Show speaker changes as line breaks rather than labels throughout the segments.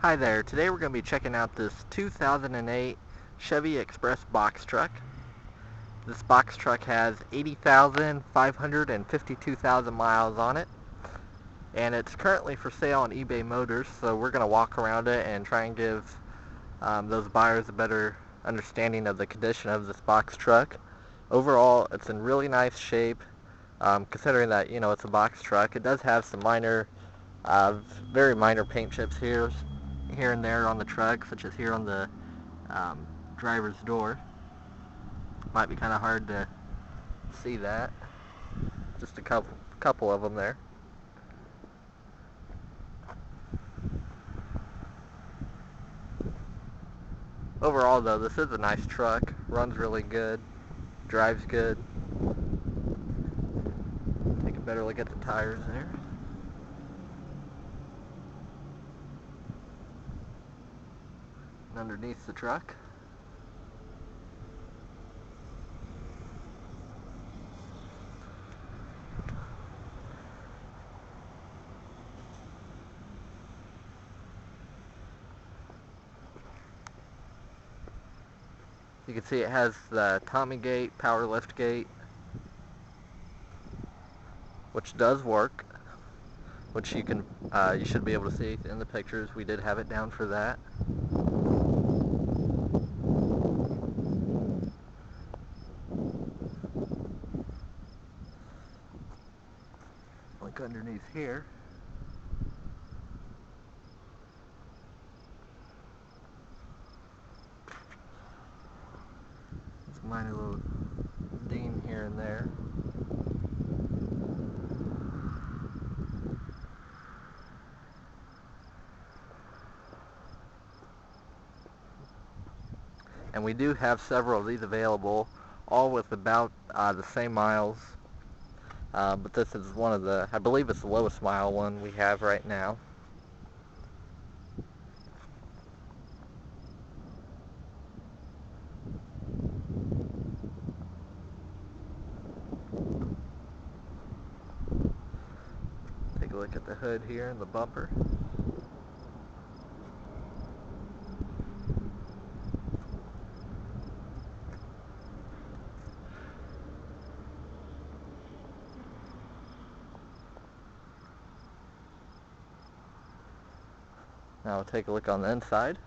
Hi there, today we're going to be checking out this 2008 Chevy Express box truck. This box truck has 80,552,000 miles on it, and it's currently for sale on eBay Motors, so we're going to walk around it and try and give those buyers a better understanding of the condition of this box truck. Overall, it's in really nice shape, considering that, it's a box truck. It does have some minor, very minor paint chips here and there on the truck, such as here on the driver's door. Might be kind of hard to see that. Just a couple of them there. Overall though, this is a nice truck. Runs really good. Drives good. Take a better look at the tires there. And underneath the truck. You can see it has the Tommy gate, power lift gate, which does work, which you should be able to see in the pictures. We did have it down for that. Look underneath here. It's a minor little ding here and there. And we do have several of these available, all with about the same miles. But this is one of the, I believe it's the lowest mile one we have right now. Take a look at the hood here and the bumper. Now we'll take a look on the inside.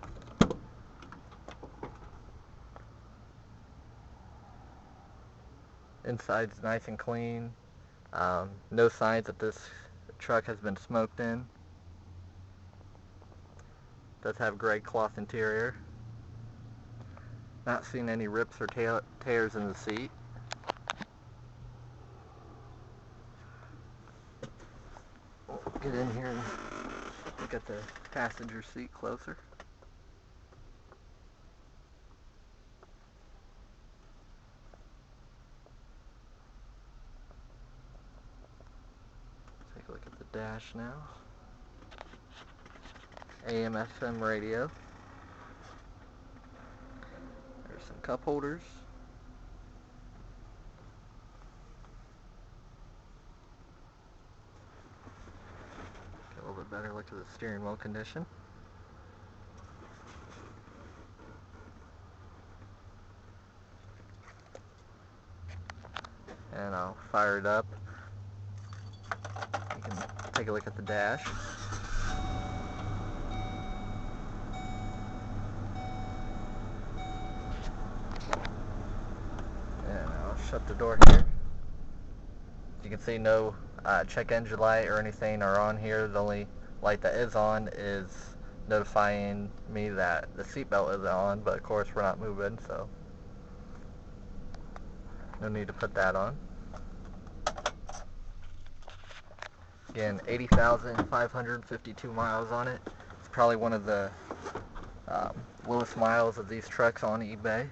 Inside's nice and clean. No signs that this truck has been smoked in. Does have gray cloth interior. Not seeing any rips or tears in the seat. Get in here and look at the passenger seat closer. Take a look at the dash now. AM/FM radio. There's some cup holders. Get a little bit better look at the steering wheel condition. And I'll fire it up. You can take a look at the dash. And I'll shut the door here. You can see no check engine light or anything are on here. The only light that is on is notifying me that the seatbelt isn't on, but of course we're not moving, so no need to put that on. Again, 80,552 miles on it. It's probably one of the lowest miles of these trucks on eBay.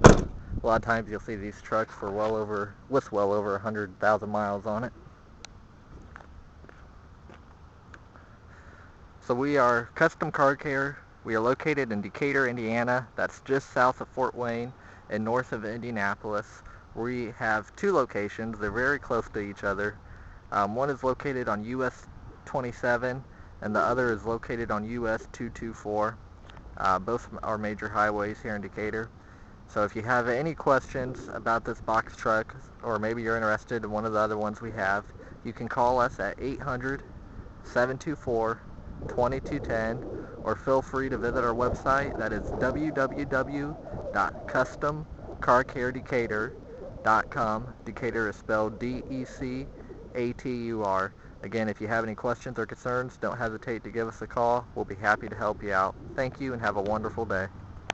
A lot of times you'll see these trucks for well over 100,000 miles on it. So we are Custom Car Care. We are located in Decatur, Indiana. That's just south of Fort Wayne and north of Indianapolis. We have two locations. They're very close to each other. One is located on US 27 and the other is located on US 224. Both are major highways here in Decatur. So if you have any questions about this box truck, or maybe you're interested in one of the other ones we have, you can call us at 800-724-2210, or feel free to visit our website. That is www.customcarcaredecatur.com. Decatur is spelled Decatur. Again, if you have any questions or concerns, don't hesitate to give us a call. We'll be happy to help you out. Thank you and have a wonderful day.